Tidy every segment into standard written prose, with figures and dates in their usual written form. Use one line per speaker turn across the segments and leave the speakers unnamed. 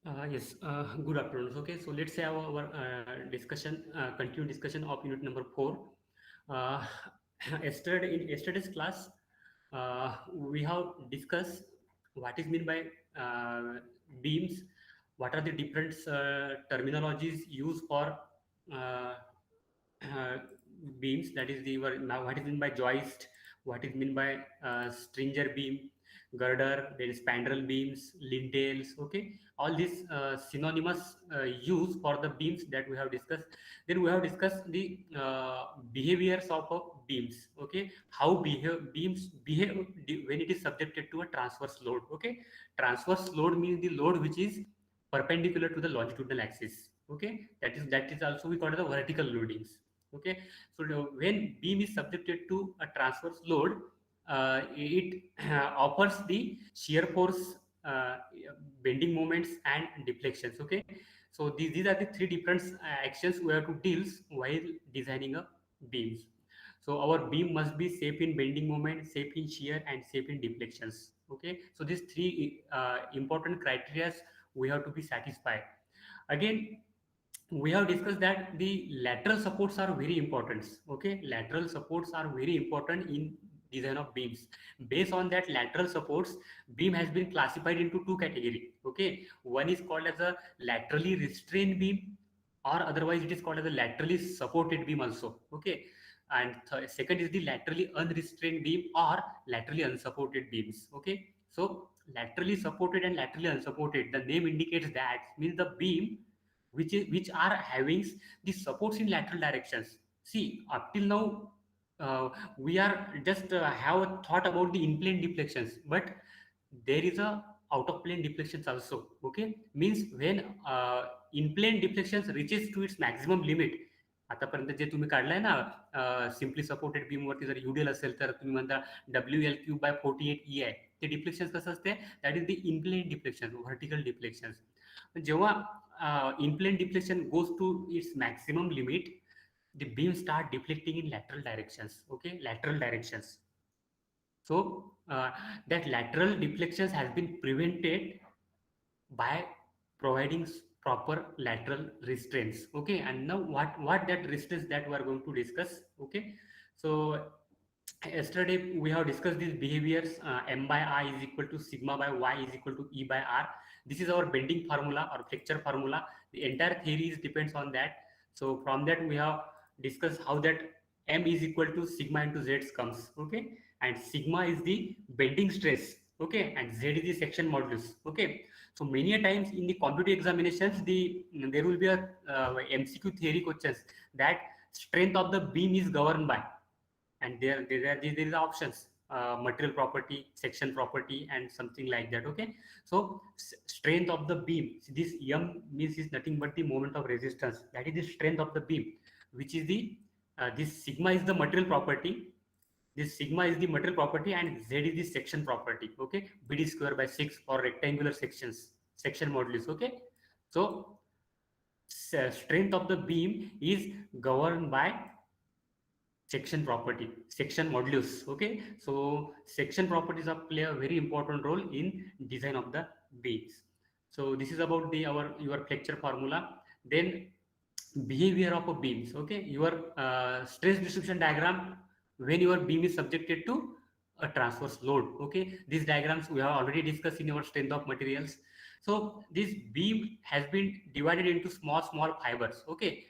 Yes, good afternoon. Okay, so let's have our discussion, continued discussion of unit number 4. Uh, in yesterday's class, we have discussed what is meant by beams, what are the different terminologies used for uh, uh, beams, that is the now what is meant by joist, what is meant by stringer beam, girder, then spandrel beams, lintels. Okay, all these synonymous use for the beams that we have discussed. Then we have discussed the behaviors of beams. Okay, how beams behave when it is subjected to a transverse load. Okay, transverse load means the load which is perpendicular to the longitudinal axis. Okay, that is also we call it the vertical loadings. Okay, so when beam is subjected to a transverse load, it offers the shear force, bending moments, and deflections. Okay, so these are the three different actions we have to deal while designing a beams. So our beam must be safe in bending moment, safe in shear, and safe in deflections. Okay, so these three important criteria we have to be satisfied. Again, we have discussed that the lateral supports are very important. Okay, lateral supports are very important in design of beams. Based on that lateral supports, beam has been classified into two category. Okay, one is called as a laterally restrained beam, or otherwise it is called as a laterally supported beam also. Okay, and second is the laterally unrestrained beam or laterally unsupported beams. Okay, so laterally supported and laterally unsupported, the name indicates that means the beam which are having the supports in lateral directions. See, up till now, we are just have a thought about the in plane deflections, but there is a out of plane deflections also. Okay, means when in plane deflections reaches to its maximum limit. आतापर्यंत जे तुम्ही काढलाय ना, simply supported beam वरती जर युडिएल असेल तर तुम्ही म्हणता WL³/48 EI, ते डिफ्लेक्शन कसं असते, that is the in-plane deflection, vertical deflection. जेव्हा in-plane deflection goes to its maximum limit, the beam start deflecting in lateral directions. Okay, lateral directions. So that lateral deflections has been prevented by providing proper lateral restraints. Okay, and now what that restraints that we are going to discuss. Okay, so yesterday we have discussed these behaviors. M by I is equal to sigma by y is equal to E by R. This is our bending formula or flexure formula. The entire theory is depends on that. So from that we have discussed how that M is equal to sigma into Z comes. Okay, and sigma is the bending stress. Okay, and Z is the section modulus. Okay, so many a times in the competitive examinations, there will be a MCQ theory questions that strength of the beam is governed by, and there is options, material property, section property, and something like that. Okay, so strength of the beam, this M means is nothing but the moment of resistance, that is the strength of the beam, which is the this sigma is the material property, this sigma is the material property, and Z is the section property. Okay, BD square by 6 for rectangular sections, section modulus. Okay, so strength of the beam is governed by section property, section modulus. Okay, so section properties are play a very important role in design of the beams. So this is about the our your flexure formula. Then behavior of a beams. Okay, your stress distribution diagram when your beam is subjected to a transverse load. Okay, these diagrams we have already discussed in our strength of materials. So this beam has been divided into small fibers. Okay,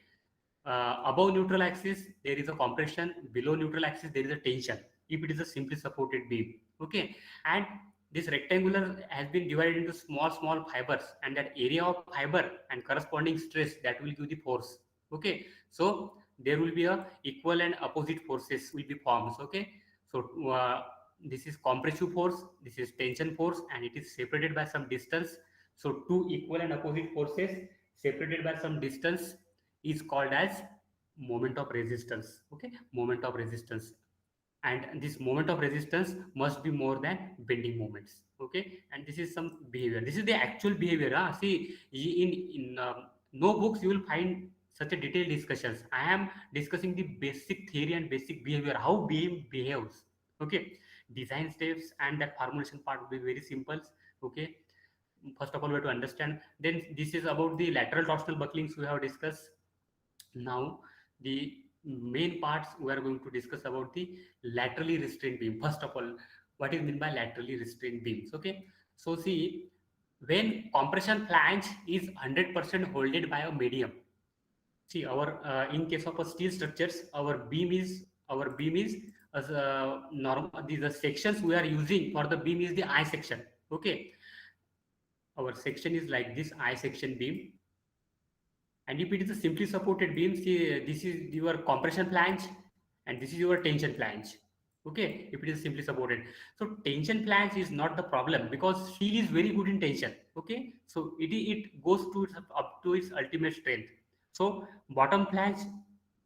above neutral axis there is a compression, below neutral axis there is a tension if it is a simply supported beam. Okay, and this rectangular has been divided into small fibers, and that area of fiber and corresponding stress that will give the force. Okay, so there will be a equal and opposite forces will be formed. Okay, so this is compressive force, this is tension force, and it is separated by some distance. So two equal and opposite forces separated by some distance is called as moment of resistance. Okay, moment of resistance, and this moment of resistance must be more than bending moments. Okay, and this is some behavior, this is the actual behavior. See, in no books you will find such a detailed discussions. I am discussing the basic theory and basic behavior, how beam behaves. Okay, design steps and that formulation part will be very simple. Okay, first of all we have to understand. Then this is about the lateral torsional bucklings we have discussed. Now the main parts we are going to discuss about the laterally restrained beam. First of all, what is meant by laterally restrained beams? Okay, so see, when compression flange is 100% holded by a medium. See, our in case of a steel structures, our beam is as normal. The sections we are using for the beam is the I section. Okay, our section is like this I section beam. And if it is a simply supported beam, see, this is your compression flange and this is your tension flange. Okay, if it is simply supported. So tension flange is not the problem because steel is very good in tension. Okay, so it goes to up to its ultimate strength. So bottom flange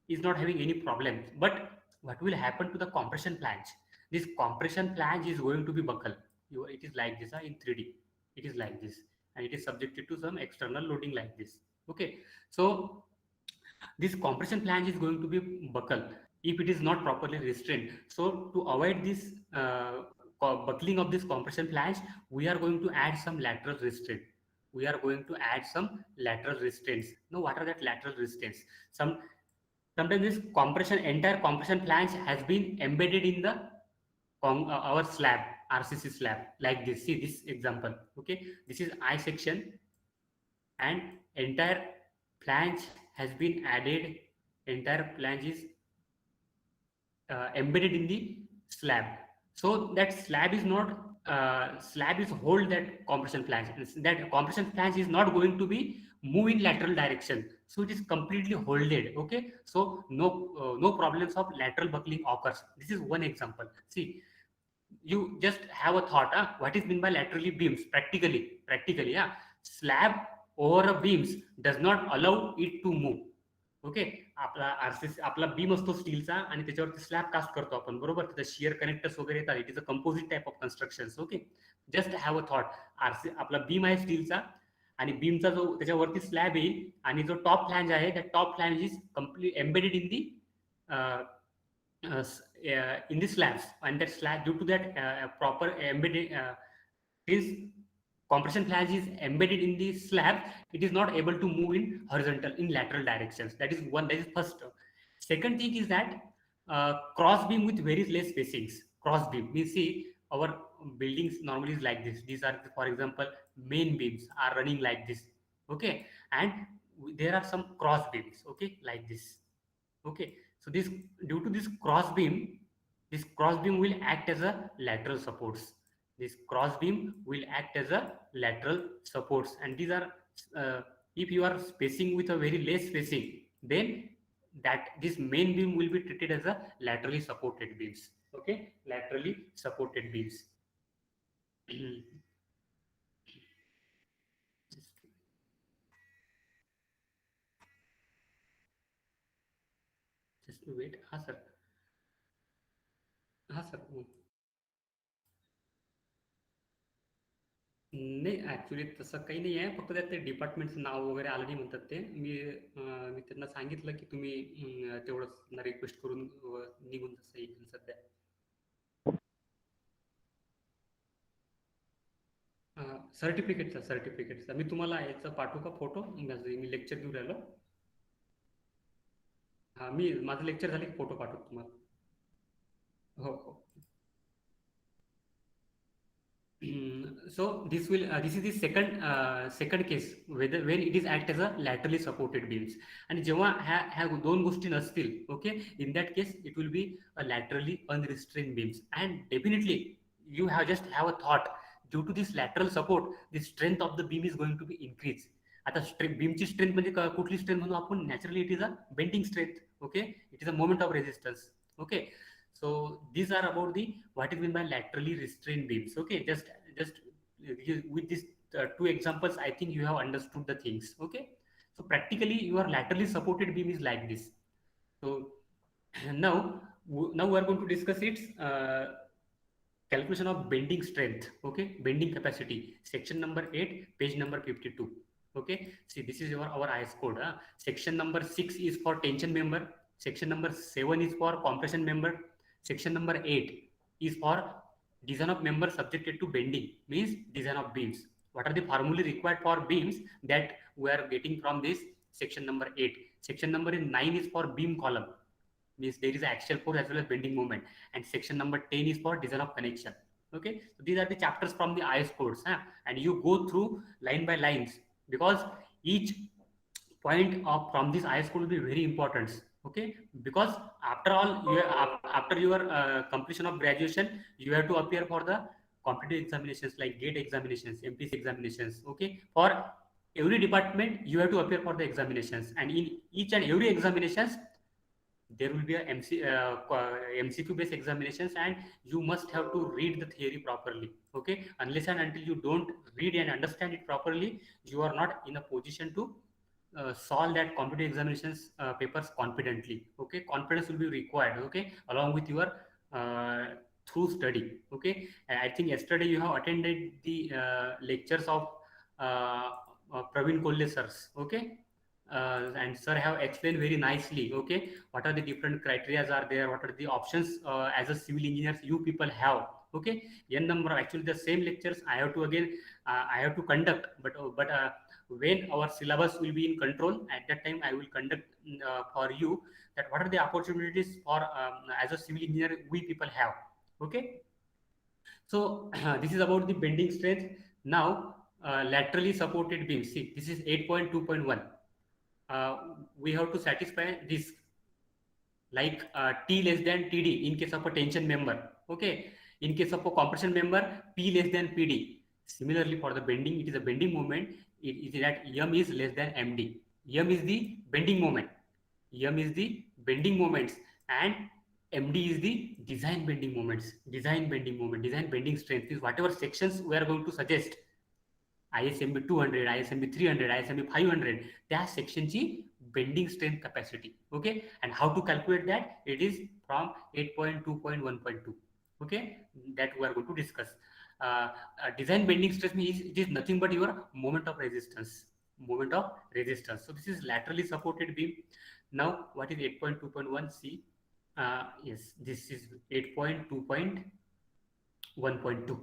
is not having any problems. But what will happen to the compression flange? This compression flange is going to be buckle. It is like this in 3D. It is like this, and it is subjected to some external loading like this. Okay, so this compression flange is going to be buckle if it is not properly restrained. So to avoid this buckling of this compression flange, we are going to add some lateral restraint. We are going to add some lateral restraints. Now, what are that lateral restraints? Sometimes this entire compression flange has been embedded in the our slab, RCC slab, like this. See this example. Okay, this is I section, and entire flange has been added. Entire flange is embedded in the slab. So that slab is not slab is hold that compression flange. That compression flange is not going to be move in lateral direction. So it is completely holded. Okay, so no problems of lateral buckling occurs. This is one example. See, you just have a thought. What is meant by laterally beams? Practically, yeah, slab over a beams does not allow it to move. Okay, आपला RCC आपला beam असतो स्टीलचा आणि त्याच्यावरती slab cast करतो आपण, बरोबर. तिथे शिअर कनेक्टर्स वगैरे येतात. It is a composite type of construction. Okay, just have a thought. आपला बीम आहे स्टीलचा आणि बीमचा जो त्याच्यावरती स्लॅब येईल आणि जो टॉप फ्लॅंज आहे त्या top flange is complete embedded in the in the slabs, and that slab, due to that proper embedded is compression flange is embedded in the slab, it is not able to move in horizontal, in lateral directions. That is one. That is first. Second thing is that cross beam with very less spacings. Cross beam, we see our buildings normally is like this. These are, for example, main beams are running like this. Okay, and there are some cross beams. Okay, like this. Okay, so this, due to this cross beam will act as a lateral supports. This cross beam will act as a lateral supports, and these are if you are spacing with a very less spacing, then that this main beam will be treated as a laterally supported beams. Okay, laterally supported beams. just wait. Sir. Sir. नाही, actually तसं काही नाही आहे. फक्त त्यात ते डिपार्टमेंटचं नाव वगैरे आलं नाही म्हणतात ते. मी त्यांना सांगितलं की तुम्ही तेवढंच रिक्वेस्ट करून निघून जसं येईल सध्या. सर्टिफिकेटचा मी तुम्हाला याचा पाठवू का फोटो? मी लेक्चर घेऊन राहिलो. हां, मी माझं लेक्चर झाले की फोटो पाठवतो तुम्हाला. हो हो. So this is the second case whether when it is act as a laterally supported beams, and जेव्हा ह्या दोन गोष्टी नसतील, okay, in that case it will be a laterally unrestrained beams, and definitely you have a thought, due to this lateral support the strength of the beam is going to be increased. आता बीमची strength म्हणजे कुठली strength म्हणू आपण? Naturally it is a bending strength. Okay, it is a moment of resistance. Okay, so these are about the what is meant by laterally restrained beams. Okay, just with these two examples I think you have understood the things. Okay, so practically your laterally supported beam is like this. So now we are going to discuss its calculation of bending strength. Okay, bending capacity, section number 8, page number 52. Okay, see, this is our IS code. Section number 6 is for tension member, section number 7 is for compression member, section number 8 is for design of member subjected to bending, means design of beams. What are the formulae required for beams that we are getting from this section number 8? Section number 9 is for beam column, means there is axial force as well as bending moment, and section number 10 is for design of connection. Okay, so these are the chapters from the IS codes, huh? And you go through line by lines, because each point of from this IS code will be very important. Okay, because after all, after your completion of graduation, you have to appear for the competitive examinations like GATE examinations, MPC examinations. Okay, for every department you have to appear for the examinations, and in each and every examinations there will be a MCQ based examinations, and you must have to read the theory properly. Okay, unless and until you don't read and understand it properly, you are not in a position to solve that competitive examinations papers confidently. Okay, confidence will be required. Okay, along with your uh, through study. Okay, and I think yesterday you have attended the lectures of Praveen Kolle sirs. Okay, and sir have explained very nicely. Okay, what are the different criterias are there, what are the options as a civil engineers you people have. Okay, n number, actually the same lectures I have to again I have to conduct, but when our syllabus will be in control, at that time I will conduct for you that what are the opportunities for as a civil engineer we people have. Okay, so this is about the bending strength. Now laterally supported beam, see this is 8.2.1. We have to satisfy this, like T less than TD in case of a tension member. Okay, in case of a compression member, P less than PD. Similarly, for the bending, it is a bending moment. It is that M is less than MD. M is the bending moment. M is the bending moments, and MD is the design bending moments. Design bending moment, design bending strength is whatever sections we are going to suggest. ISMB 200, ISMB 300, ISMB 500, त्या सेक्शनची bending strength capacity. Okay, and how to calculate that? It is from 8.2.1.2. okay, that we are going to discuss. Design bending stress means it is nothing but your moment of resistance. Moment of resistance. So this is laterally supported beam. Now what is 8.2.1? C? Yes, this is 8.2.1.2.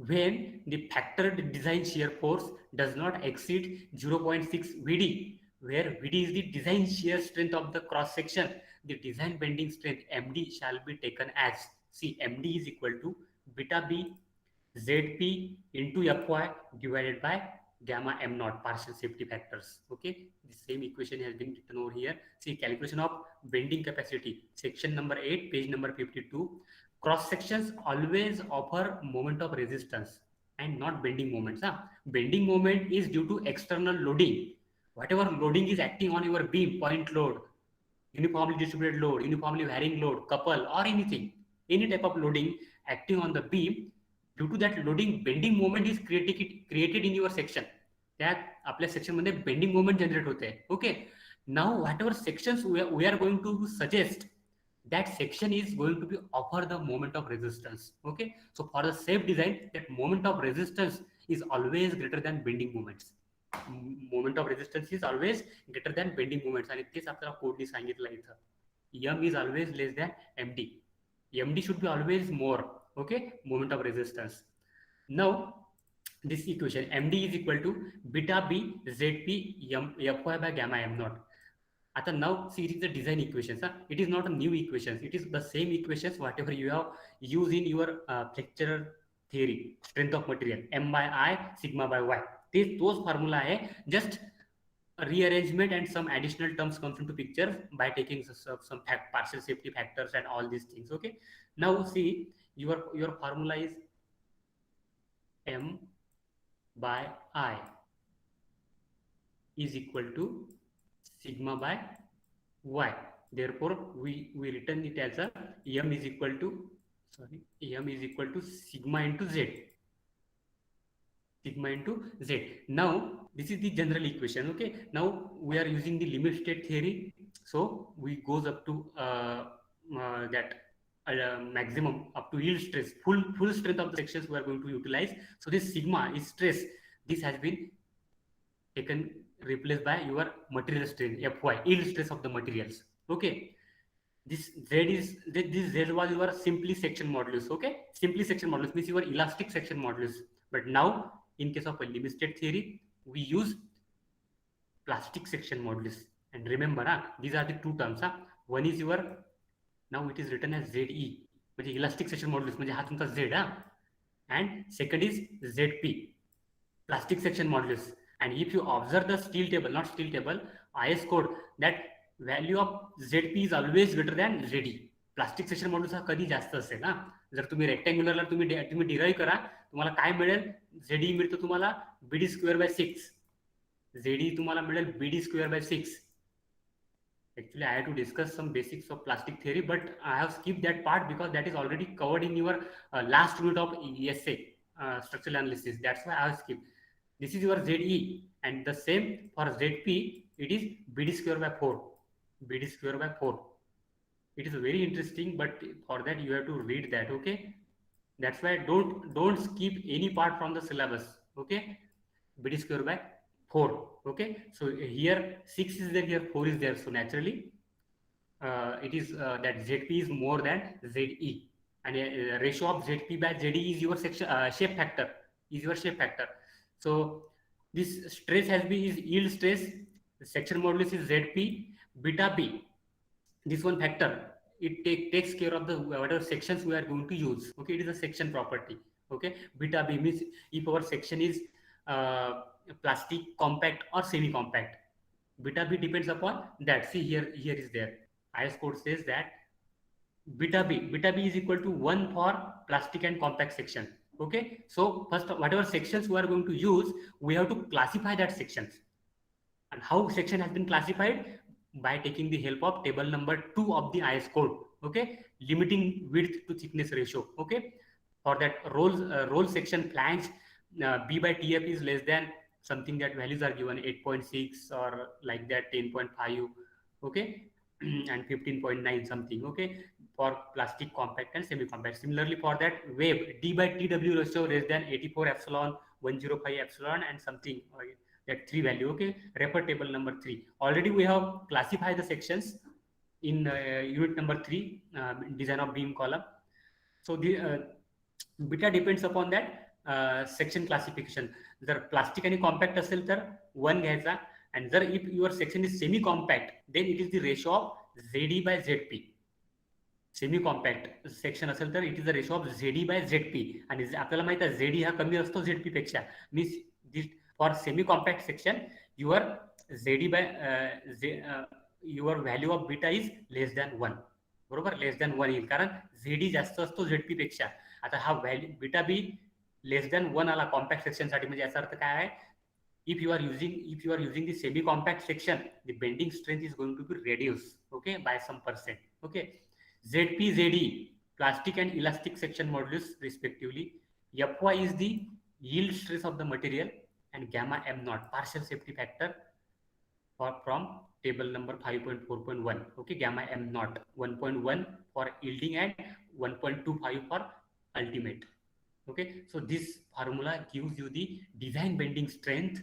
When the factored design shear force does not exceed 0.6 VD, where VD is the design shear strength of the cross section, the design bending strength MD shall be taken as, see, MD is equal to beta B ZP into Fy divided by gamma M naught, partial safety factors. Okay, the same equation has been written over here. See, calculation of bending capacity, section number 8, page number 52. Cross sections always offer moment of resistance and not bending moments. Bending moment is due to external loading. Whatever loading is acting on your beam, point load, uniformly distributed load, uniformly varying load, couple, or anything, any type of loading acting on the beam, due to that loading, bending moment is created in your section. त्यात आपल्या section मध्ये bending moment generate होते. Okay, now whatever sections we are going to suggest, that section is going to be offer the moment of resistance. Okay, so for the safe design, that moment of resistance is always greater than bending moments. Moment of resistance is always greater than bending moments, आणि तेच आपल्याला कोडनी सांगितलं इथं. M is always less than MD. MD should be always more. Okay, moment of resistance. Now this equation MD is equal to beta B ZP Fy by gamma M naught. आता now see, it is the design equations. It is not a new equations. It is the same equations whatever you have used in your fracture theory, strength of material, M by I sigma by Y. Those formula hai, just rearrangement and some additional terms comes into picture by taking some partial safety factors and all these things. Okay, now see, your formula is M by I is equal to sigma by Y. Therefore we written it as a M is equal to sigma into Z. Sigma into Z. Now this is the general equation. Okay, now we are using the limit state theory, so we goes up to that maximum up to yield stress, full strength of the sections we are going to utilize. So this sigma is stress. This has been taken, replaced by your material strain, Fy, yield stress of the materials. Okay, this Z was your simply section modulus. Okay, simply section modulus means your elastic section modulus. But now In case of a limit state theory, we use plastic section modulus. And remember, these are the two terms. One is your, now it is written as ZE, म्हणजे elastic section modulus, म्हणजे हा तुमचा Z, and second is ZP, plastic section modulus. And if you observe the steel table, not steel table, IS code, that value of ZP is always greater than ZE. Plastic section modulus हा कधी जास्त असेल ना. जर तुम्ही रेक्टँग्युलरला तुम्ही derive करा, तुम्हाला काय मिळेल, ZE मिळतो तुम्हाला BD स्क्वेअर बाय 6, ZE तुम्हाला मिळेल BD square by 6. Actually, I had to discuss some basics of plastic theory, but I have skipped that part because that is already covered in your last unit of essay, structural analysis. That's why I have skipped. This is your ZE, and the same for ZP, it is BD square by 4. BD square by 4. It is very interesting, but for that you have to read that, okay? That's why don't skip any part from the syllabus, okay? BD square by 4, okay? So here 6 is there, here 4 is there, so naturally it is that ZP is more than ZE, and ratio of ZP by ZE is your section shape factor, So this stress has been is yield stress, the section modulus is ZP, beta B, this one factor, it takes care of the whatever sections we are going to use, okay? It is a section property, okay? Beta B means if our section is plastic, compact or semi compact, beta B depends upon that. See here is there, IS code says that beta B is equal to 1 for plastic and compact section, okay? So first, whatever sections we are going to use, we have to classify that sections. And how section has been classified? By taking the help of table number 2 of the IS code, okay? Limiting width to thickness ratio, okay? For that roll section flange, B by TF is less than something, that values are given 8.6 or like that, 10.5, okay? And 15.9 something, okay? For plastic, compact and semi-compact. Similarly for that wave, D by TW ratio less than 84 epsilon, 105 epsilon and something, that 3 value, okay? Refer table number 3. Already we have classified the sections in unit number 3, design of beam column. So the beta depends upon that section classification. जर plastic आणि compact असेल तर 1 घ्यायचा, and जर if your section is semi compact, then it is the ratio of ZE by ZP. Semi compact section असेल तर it is the ratio of ZE by ZP, आणि आपल्याला माहिती आहे ZE हा कमी असतो ZP पेक्षा. Means this for semi compact section your ZE by your value of beta is less than 1, बरोबर? लेस दॅन 1 येईल, कारण ZE जास्त असतो ZP पेक्षा. आता हा value beta be less than 1 आला कॉम्पॅक्ट सेक्शन साठी, म्हणजे याचा अर्थ काय आहे, if you are using the semi compact section, the bending strength is going to be reduced, okay, by some percent, okay? ZP, ZE, plastic and elastic section modulus respectively. Fy is the yield stress of the material, and gamma m naught, partial safety factor, from table number 5.4.1, okay? Gamma m naught 1.1 for yielding and 1.25 for ultimate, okay? So this formula gives you the design bending strength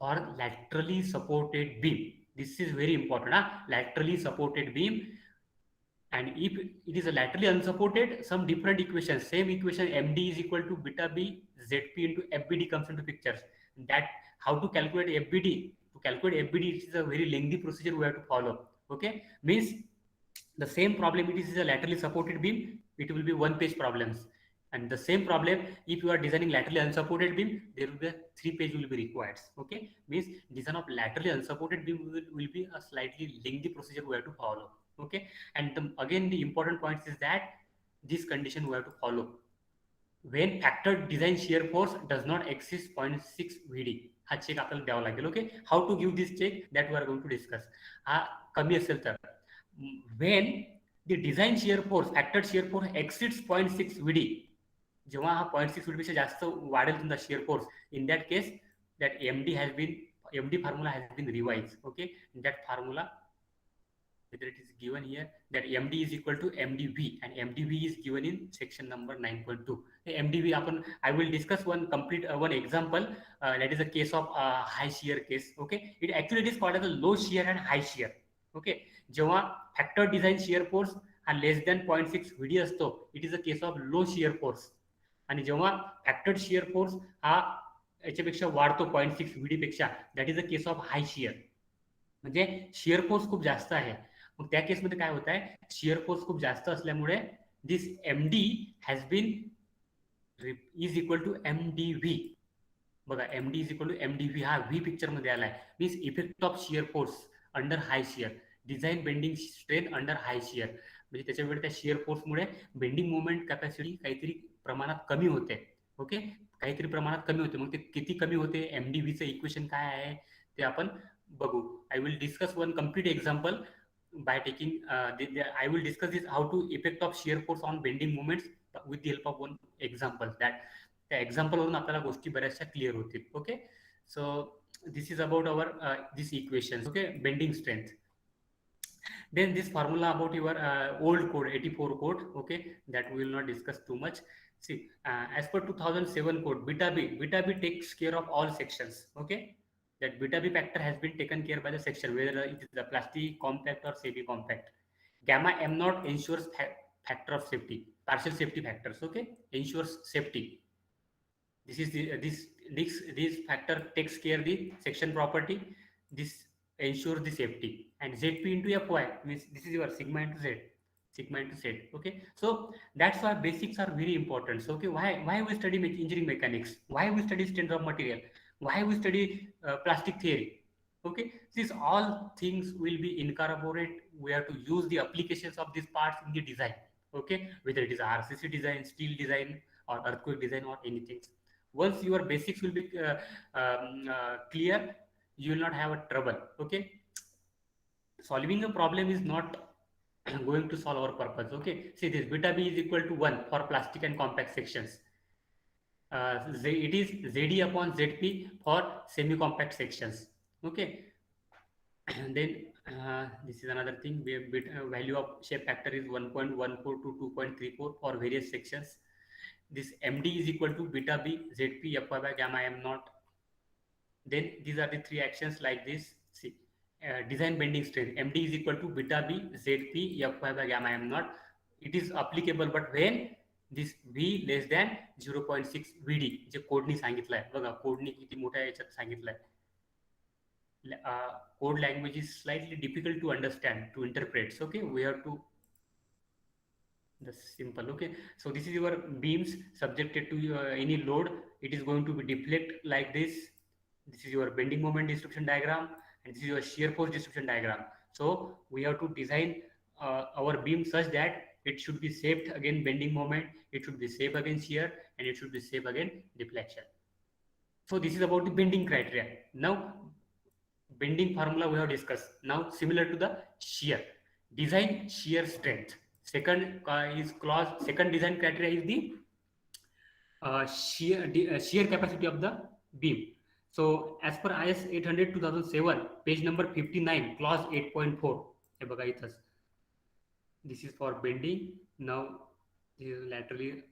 or laterally supported beam. This is very important, laterally supported beam. And if it is a laterally unsupported, some different equation, same equation, MD is equal to beta B ZP into FBD comes into pictures. That how to calculate FBD? To calculate FBD, it is a very lengthy procedure we have to follow, okay? Means the same problem, it is a laterally supported beam, it will be one-page problems. And the same problem, if you are designing laterally unsupported beam, there will be a 3-page will be required, okay? Means design of laterally unsupported beam will be a slightly lengthy procedure we have to follow, okay? And again, the important point is that this condition we have to follow when factored design shear force does not exceed 0.6 VD. हा check आपल्याला द्यावा लागेल, okay? How to give this check, that we are going to discuss. हा कमी असेल तर, when the design shear force, factored shear force exceeds 0.6 VD, जेव्हा हा 0.6 VD पेक्षा जास्त वाढेल तुमचा shear force, in that case that MD formula has been revised, okay? In that formula, whether it is given here, that MD is equal to MDV, and MDV is given in section number 9.2. MDV, I will discuss one example, that is a case of high shear case, okay? It actually is called as a low shear and high shear, okay? जेव्हा factor design shear force हा less than 0.6 VD असतो, it is a case of low shear force. आणि जेव्हा factored shear force हा याच्यापेक्षा वाढतो 0.6 व्हीडी पेक्षा, that is a case of hi shear. म्हणजे शिअर फोर्स खूप जास्त आहे. मग त्या केसमध्ये काय होत आहे, शिअर फोर्स खूप जास्त असल्यामुळे this M D has been is equal to M D V. बघा, M D is equal to M D V, हा व्ही पिक्चर मध्ये आलाय. Means effect of shear force under high shear, design bending strain under high shear. म्हणजे त्याच्यामुळे त्या shear फोर्समुळे bending moment capacity काहीतरी प्रमाणात कमी होते. ओके, काहीतरी प्रमाणात कमी होते. मग ते किती कमी होते, एम डी व्हीचं इक्वेशन काय आहे ते आपण बघू. I will discuss one complete example by taking I will discuss this how to effect of shear force on bending moments with the help of one example. That त्या example वरून आपल्याला गोष्टी बऱ्याचशा क्लिअर होतील. Okay, so this is about our this equation. Okay, bending strength. Then this formula about your old code 84 code, okay, that we will not discuss too much. See, as per 2007 code, beta b takes care of all sections. Okay, that beta b factor has been taken care by the section, whether it is the plastic, compact or semi compact. Gamma m naught ensures factor of safety, partial safety factors. Okay, ensures safety. This is the this factor takes care the section property. This ensures the safety. And zp into fy means this is your sigma into z, sigma into z. Okay, so that's why basics are very important. So okay, why we study engineering mechanics, why we study strength of material, why we study plastic theory. Okay, these all things will be incorporate. We have to use the applications of these parts in the design. Okay, whether it is rcc design, steel design, or earthquake design, or anything. Once your basics will be clear, you will not have a trouble. Okay, solving a problem is not going to solve our purpose. Okay, see this beta b is equal to 1 for plastic and compact sections. It is zd upon zp for semi compact sections. Okay, and then this is another thing. Value of shape factor is 1.14 to 2.34 for various sections. This md is equal to beta b zp fy by gamma m naught. Then these are the three actions like this. See, design bending strength md is equal to beta b zp fy by gamma m naught. It is applicable but when this v less than 0.6 vd, जे कोडनी सांगितलंय बघा, कोडनी किती मोठ्या याच्यात सांगितलंय. Code language is slightly difficult to understand, to interpret. So, okay, we have to the simple. Okay, so this is your beams subjected to any load. It is going to be deflect like this. This is your bending moment distribution diagram, and this is your shear force distribution diagram. So we have to design our beam such that it should be safe against bending moment, it should be safe against shear, and it should be safe against deflection. So this is about the bending criteria. Now bending formula we have discussed. Now similar to the shear, design shear strength. Second is clause, second design criteria is the shear capacity of the beam. So as per IS 800 2007, page number 59, clause 8.4. हे बघा इथंच. This is for bending. Now this is laterally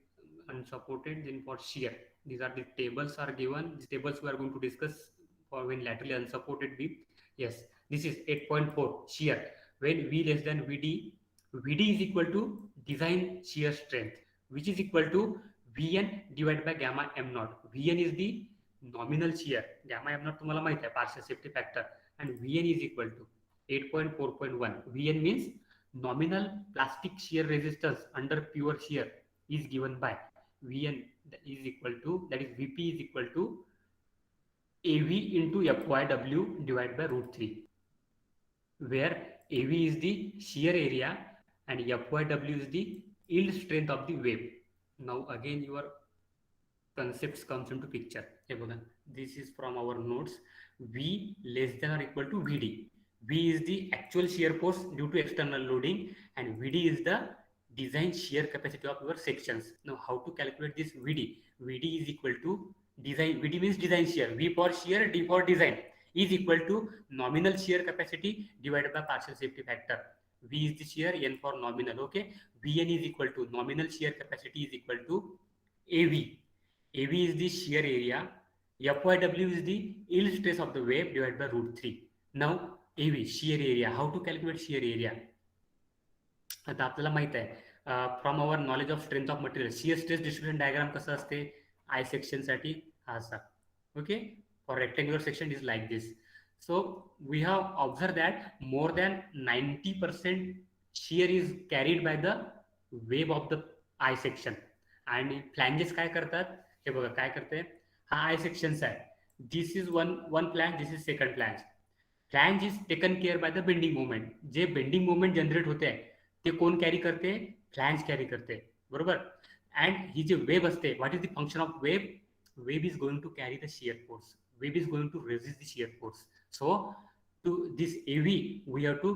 unsupported. Then for shear, these are the tables are given. These tables we are going to discuss for when laterally unsupported beam. Yes, this is 8.4 shear. When V less than VD, VD is equal to design shear strength, which is equal to Vn divided by gamma m naught. Vn is the nominal shear. Gamma m naught तुम्हाला माहित आहे, partial safety factor, and Vn is equal to 8.4.1. Vn means nominal plastic shear resistance under pure shear is given by Vn is equal to, that is Vp is equal to AV into FYW divided by root 3, where AV is the shear area and FYW is the yield strength of the wave. Now again your concepts comes into picture. This is from our notes. V less than or equal to VD. V is the actual shear force due to external loading, and VD is the design shear capacity of your sections. Now how to calculate this VD? VD is equal to design, VD means design shear, V for shear, D for design, is equal to nominal shear capacity divided by partial safety factor. V is the shear, N for nominal. Okay, Vn is equal to nominal shear capacity is equal to AV. AV is the shear area, FYW is the yield stress of the wave divided by root 3. Now AV shear area, how to calculate shear area? आता आपल्याला माहित आहे from our knowledge of strength of material, shear stress distribution diagram कसं असते I section साठी हा असा. Okay, for rectangular section it is like this. So we have observed that more than 90% shear is carried by the wave of the I section. आणि फ्लॅंजेस काय करतात, हे बघा काय करते, हा आय सेक्शन्स आहे. This is one flange, this is second flange. Flange is taken care by the bending moment. J bending moment generate होते आहे ते कोण कॅरी करते, फ्लॅंज कॅरी करते, बरोबर. अँड ही जे वेब असते, what is the function of web, wave is going to carry the shear force, wave is going to resist the shear force. So to this AV we have to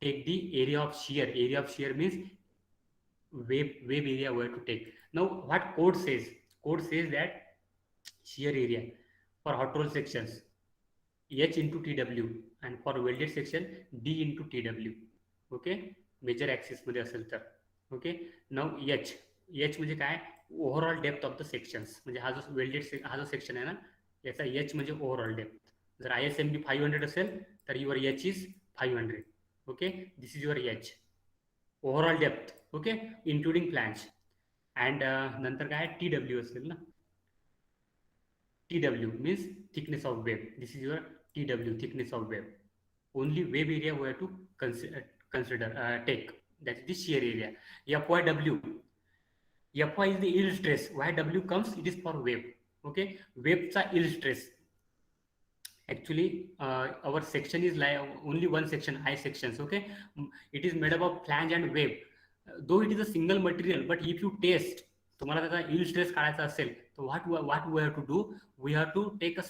take the area of shear. Area of shear means wave area we have to take. Now what code says, code says that shear area for hot roll sections H into TW and for welded section D into TW. Okay, major axis मध्ये असेल तर. Okay, now H, H म्हणजे काय, overall depth of the sections. म्हणजे हा जो welded हा जो सेक्शन आहे ना, याचा एच म्हणजे ओव्हरऑल डेप्थ. जर ISMB 500 असेल तर your H is 500. Okay, this is your H, overall depth. Okay, including flange. And नंतर काय TW असेल ना, TW means thickness of wave. This is your TW, thickness of wave. Only wave area we have to take. That is the shear area. FYW. Fy is the yield stress. Why W comes? It is for wave. Okay, waveचा yield stress. Actually, our section is like only one section, I sections. Okay, it is made up of flange and wave. Though it is a single material, but if you test, तुम्हाला त्याचा yield stress काढायचा असेल, तर what we have to do? We have to take a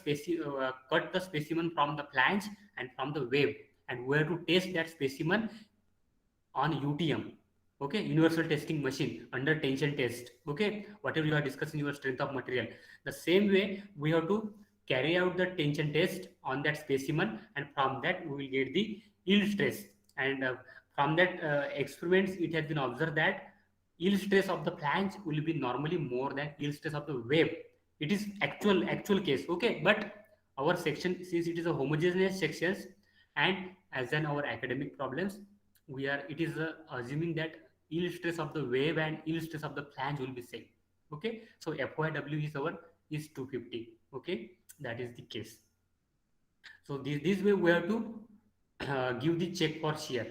cut the specimen from the flange and from the wave, and we have to test that specimen on UTM. Okay, universal testing machine under tension test. Okay, whatever you are discussing your strength of material, the same way we have to carry out the tension test on that specimen, and from that we will get the yield stress. And from that experiments it has been observed that yield stress of the flange will be normally more than yield stress of the wave. It is actual case. Okay, but our section, since it is a homogeneous sections, and as in our academic problems, we are, it is assuming that yield stress of the wave and yield stress of the flange will be same. Okay, so FYW is our is 250. Okay, that is the case. So this way we have to give the check for shear.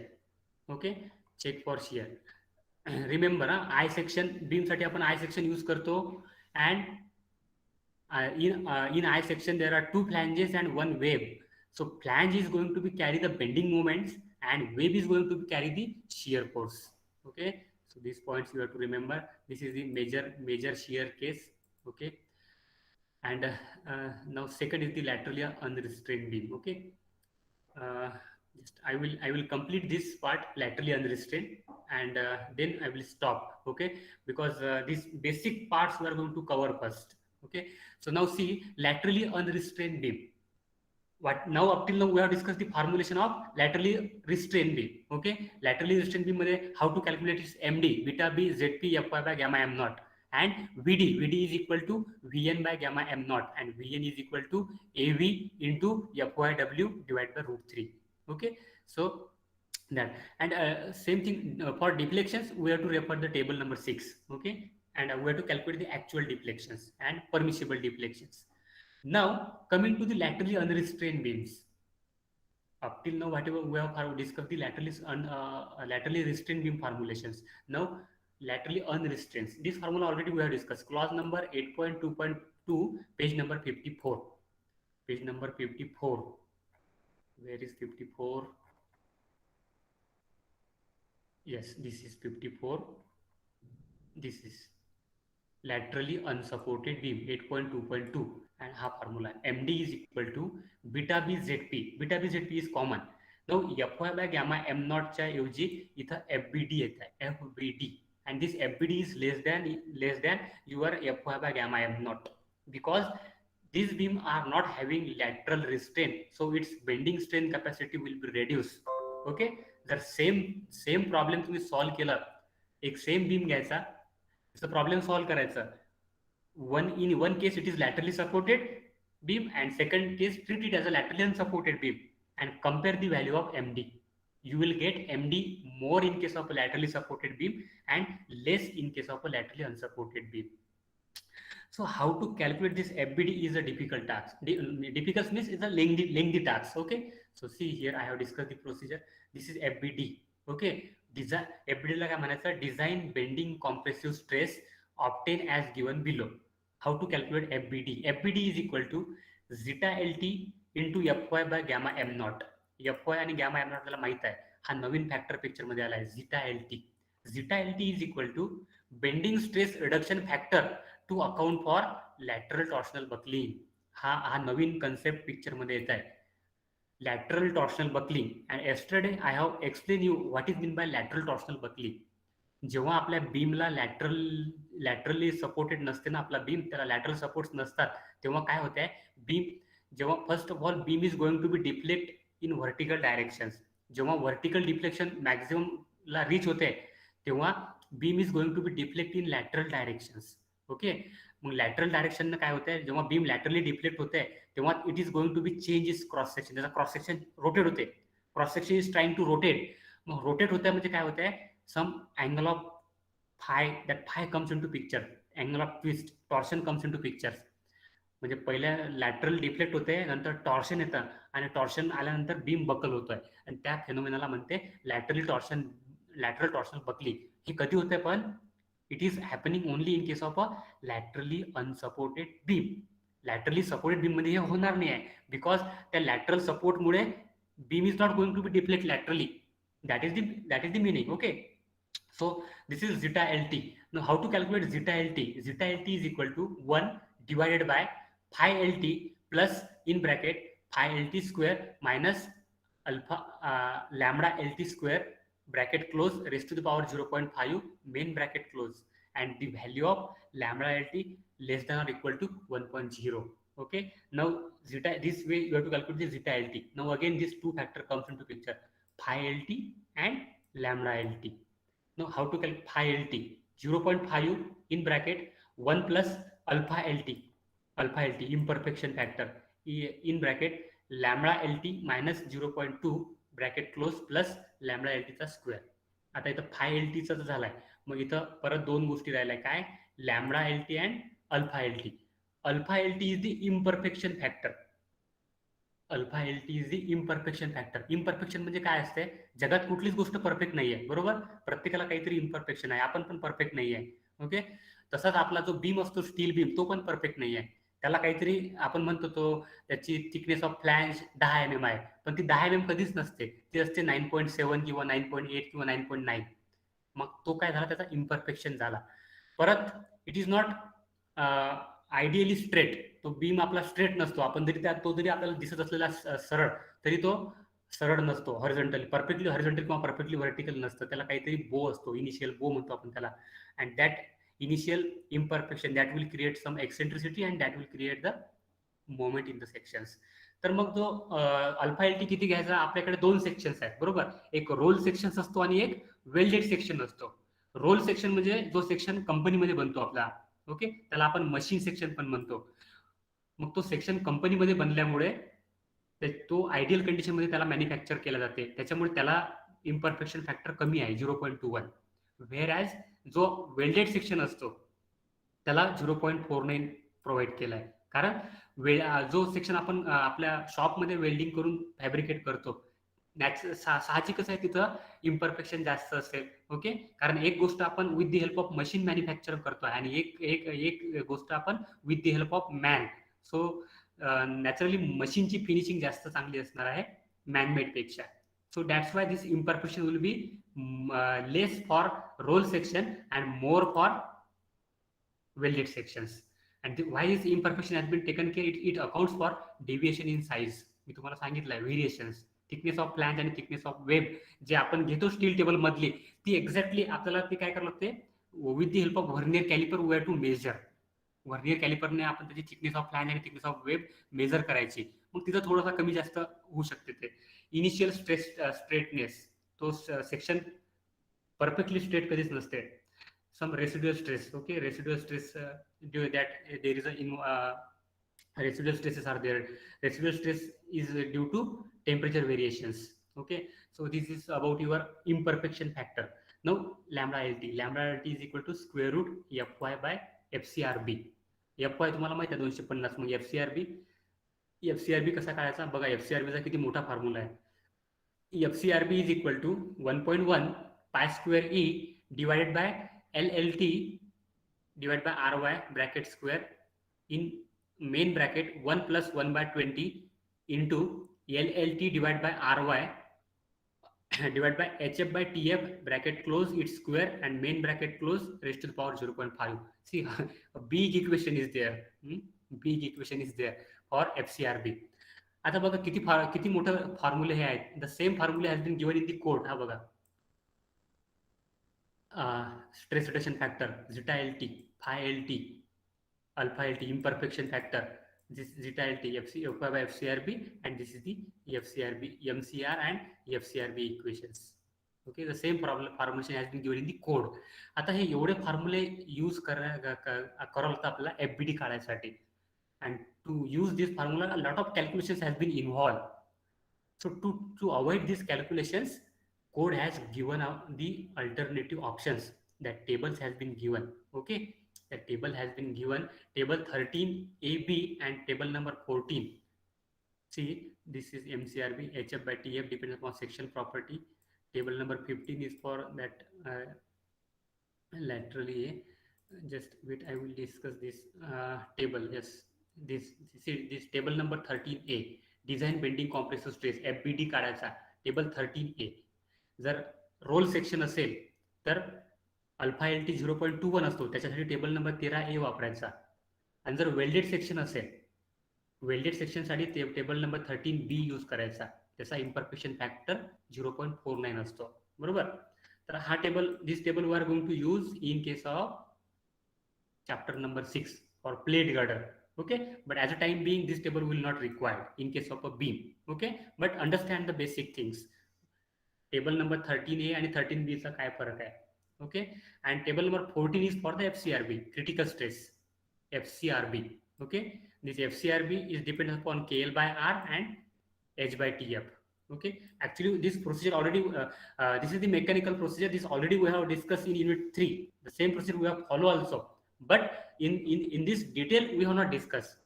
Okay, check for shear. Remember, I section beam साठी आपण I section use करतो. And in I section there are two flanges and one wave. So flange is going to be carry the bending moments and wave is going to carry the shear force. Okay, so these points you have to remember. This is the major shear case. Okay, and now second is the laterally unrestrained beam. Okay, just I will complete this part, laterally unrestrained, and then I will stop. Okay, because these basic parts we are going to cover first. Okay, so now see laterally unrestrained beam. What now, up till now we have discussed the formulation of laterally restrained beam. Okay, laterally restrained beam मध्ये how to calculate its MD, beta B ZP Fy by gamma m naught, and VD is equal to Vn by gamma m naught, and Vn is equal to AV into FyW divided by root 3. Okay, so that, and same thing for deflections we have to refer the table number 6. Okay, and we have to calculate the actual deflections and permissible deflections. Now coming to the laterally unrestrained beams. Up till now whatever we have discussed the laterally restrained beam formulations. Now laterally unrestrained, this formula already we have discussed, clause number 8.2.2, page number 54. Page number 54. Where is 54? Yes, this is 54. This is laterally unsupported beam 8.2.2, and half formula MD is equal to beta B ZP. Beta B ZP is common. Now Fy by gamma m naught च्या ऐवजी इथं FBD येत आहे, FBD, and this FBD is less than your Fy by gamma m naught, because these beam are not having lateral restraint, so its bending strain capacity will be reduced. Okay, जर same problem तुम्ही solve केलं, एक same beam घ्यायचा, त्याचा problem solve करायचा, in one case it is laterally supported beam, and second case treat it as a laterally unsupported beam, and compare the value of MD. You will get MD more in case of a laterally supported beam and less in case of a laterally unsupported beam. So how to calculate this FBD is a difficult task. Difficult means it's a lengthy task. Okay. So see here, I have discussed the procedure. This is FBD. Okay. Design FBD ला काय म्हणायचं? Design bending compressive stress obtained as given below. How to calculate FBD? FBD is equal to zeta LT into Fy by gamma m naught. Fy आणि gamma m naught आपल्याला माहित आहे. हा नवीन factor picture मध्ये आला आहे. Zeta LT. Zeta LT is equal to bending stress reduction factor to account for lateral torsional buckling. हा नवीन कन्सेप्ट पिक्चर मध्ये येत आहे. Lateral torsional buckling. And yesterday I have explain you what is mean by lateral torsional buckling. जेव्हा आपल्या बीमला laterally supported नसते ना आपला बीम, त्याला लॅटरल सपोर्ट्स नसतात, तेव्हा काय होते, बीम जेव्हा first of all beam is going to be deflect in vertical directions. जेव्हा व्हर्टिकल डिफ्लेक्शन मॅक्झिममला रीच होते तेव्हा beam is going to be deflect in lateral directions. Okay. मग लॅटरल डायरेक्शन काय होते, जेव्हा बीम लॅटरली डिफ्लेक्ट होते तेव्हा it is going to be change is cross section. त्याचा क्रॉस सेक्शन रोटेट होते. Cross section is trying to rotate. मग rotate होते म्हणजे काय होते, सम angle of phi, that phi comes into picture. Angle of twist, torsion comes into picture. म्हणजे पहिल्या lateral deflect होते, नंतर टॉर्शन येतं आणि टॉर्शन आल्यानंतर बीम बकल होतोय आणि त्या फेनोमेनाला म्हणते लॅटरल टॉर्शन बकली. हे कधी होते पण it is happening only in case of a laterally unsupported beam. Laterally supported beam मध्ये हे होणार नाही आहे, बिकॉज त्या लॅटरल सपोर्ट मुळे beam is not going to be deflect laterally. That is the meaning. Okay. So this is zeta LT. Now how to calculate zeta LT? Zeta LT is equal to 1 divided by phi LT plus in bracket phi LT square minus alpha lambda LT square bracket close raised to the power 0.5 main bracket close, and the value of lambda LT less than or equal to 1.0. Okay. Now zeta, this way you have to calculate the zeta LT. Now again this two factor comes into picture, phi LT and lambda LT. Now how to calculate phi LT? 0.5 in bracket 1 plus alpha LT imperfection factor in bracket lambda LT minus 0.2 bracket close plus lambda एलटीचा square. आता इथं फाय एलटीचा झालाय, मग इथं परत दोन गोष्टी राहिल्या, काय, lambda LT and alpha LT. Alpha LT is the imperfection factor. Alpha LT is the imperfection factor. Imperfection म्हणजे काय असते, जगात कुठलीच गोष्ट परफेक्ट नाही आहे, बरोबर. प्रत्येकाला काहीतरी इम्परफेक्शन आहे, आपण पण परफेक्ट नाही आहे. ओके. तसाच आपला जो बीम असतो स्टील बीम, तो पण परफेक्ट नाही आहे. त्याला काहीतरी आपण म्हणतो तो त्याची थिकनेस ऑफ फ्लॅंज 10 mm आहे, पण ती 10 mm कधीच नसते, ती असते 9.7 किंवा 9.8 किंवा 9.9. मग तो काय झाला, त्याचा इम्परफेक्शन झाला. परत it is not ideally straight. तो बीम आपला स्ट्रेट नसतो, आपण जरी तो जरी आपल्याला दिसत असलेला सरळ, तरी तो सरळ नसतो. हॉरिझॉन्टली परफेक्टली हॉरिझॉन्टल किंवा परफेक्टली व्हर्टिकल नसतं, त्याला काहीतरी बो असतो, इनिशियल बो म्हणतो आपण त्याला. And that initial imperfection that will create some eccentricity and that will create the moment in the sections. तर मग जो अल्फा एलटी किती घ्यायचा, आपल्याकडे दोन सेक्शन्स आहेत, बरोबर. एक रोल सेक्शन असतो आणि एक वेल्डेड सेक्शन असतो. रोल सेक्शन म्हणजे जो सेक्शन कंपनीमध्ये बनतो आपला, ओके, त्याला आपण मशीन सेक्शन पण म्हणतो. मग तो सेक्शन कंपनीमध्ये बनल्यामुळे तो आयडियल कंडिशनमध्ये त्याला मॅन्युफॅक्चर केला जाते, त्याच्यामुळे त्याला इम्परफेक्शन फॅक्टर कमी आहे, 0.21. व्हेअर ॲज जो वेल्डेड सेक्शन असतो त्याला 0.49 प्रोव्हाइड केला आहे. कारण जो सेक्शन आपण आपल्या शॉपमध्ये वेल्डिंग करून फॅब्रिकेट करतो, साहजिकच आहे तिथं इम्परफेक्शन जास्त असेल. ओके. कारण एक गोष्ट आपण with the help of machine manufacture करतो आणि एक गोष्ट आपण with the help of man. So naturally मशीनची फिनिशिंग जास्त चांगली असणार आहे मॅनमेड पेक्षा. So that's why this imperfection will be less for roll section and more for welded sections. And why this imperfection has been taken care, it accounts for deviation in size. मी तुम्हाला सांगितलंय variations, thickness of flange आणि thickness of web जे आपण घेतो steel table मधली, ती exactly आपल्याला ती काय करावं लागते, with the help of vernier caliper we have to measure. Vernier कॅलिपरने आपण त्याची थिकनेस ऑफ फ्लॅंज आणि थिकनेस ऑफ वेब मेजर करायची. मग तिथं थोडासा कमी जास्त होऊ शकते. ते इनिशियल स्ट्रेटनेस, तो सेक्शन परफेक्टली स्ट्रेट कधीच नसते. Some residual stress, okay, residual stress due that there is residual stresses are there. Residual stress is due to temperature variations. Okay. So this is about your imperfection factor. Now lambda LT is equal to square root Fy by FCRB. F Y तुम्हाला माहिती आहे 250. मग F C R B कसा काढायचा बघा. F C are बीचा किती मोठा formula आहे. F C R B is equal to 1.1 pi square E divided by LLT divided by RY bracket square in main bracket 1 plus 1 by 20 into LLT divided by RY divided by HF by TF bracket close its square and main bracket close raised to the power 0.5. See, a big equation is there. Big equation is there for FCRB. आता बघा किती मोठं फॉर्म्युले हे आहेत. The same formulae has been given in the code. हा बघा, stress reduction factor zeta LT, phi LT, alpha LT, imperfection factor, this zeta LT, FY by FCRB, and this is the FCRB, MCR and FCRB equations. Okay, the same formulation has been given in the code. आता हे एवढे फॉर्म्युले use करावं लागतं आपल्याला FBD काढायसाठी. And to use this formula, a lot of calculations has been involved. So to avoid these calculations, code has given out the alternative options. That tables has been given. Okay, that table has been given. Table 13 AB and table number 14. See, this is MCRB, HF by TF depends upon section property. Table number 15 is for that laterally. Just wait, I will discuss this table. Yes, this table number 13A, design bending compressive stress FBD काढायचा. Table 13A. जर role section असेल तर alpha LT 0.21 असतो, त्याच्यासाठी table number 13A वापरायचा. आणि जर welded section असेल, वेल्डेड सेक्शनसाठी टेबल नंबर 13B यूज करायचा. त्याचा इम्परफेक्शन फॅक्टर 0.49 असतो. बरोबर. तर हा table, this table we are going to use in case of chapter number 6 for plate girder. Okay, but as a time being this table will not require in case of a beam. Okay, but understand the basic things. Table number 13A and 13B चा काय फरक आहे. Okay, and table number 14 is for the FCRB, critical stress, FCRB. Okay, this FCRB is dependent upon KL by R and H by TF. Okay, actually this procedure already this is the mechanical procedure. This already we have discussed in unit 3. The same procedure we have follow also, but in this detail we have not discussed.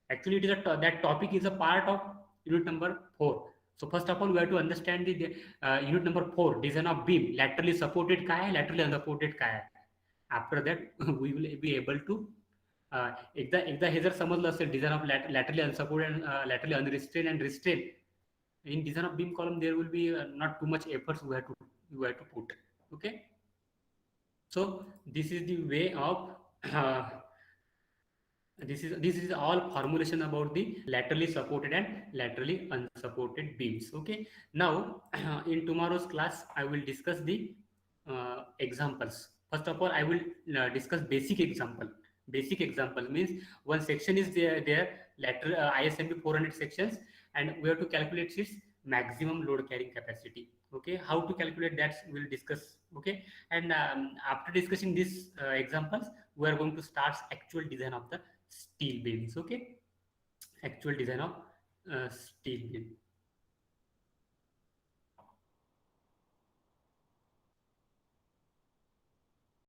Actually it is that topic is a part of unit number 4. So first of all we have to understand the unit number 4, design of beam. Laterally supported काय आहे, laterally unsupported काय आहे. After that we will be able to एकदा हे जर समजलं असेल, design of laterally unsupported and laterally unrestrained and restrained, in design of beam column there will be not too much efforts we have to put. Okay, so this is the way of this is all formulation about the laterally supported and laterally unsupported beams. Okay, now in tomorrow's class I will discuss the examples. First of all I will discuss basic example. Basic example means one section is there lateral ISMB 400 sections, and we have to calculate its maximum load carrying capacity. Okay, how to calculate that we'll discuss. Okay, and after discussing these examples we are going to start actual design of the steel beams. Okay, actual design of steel beam.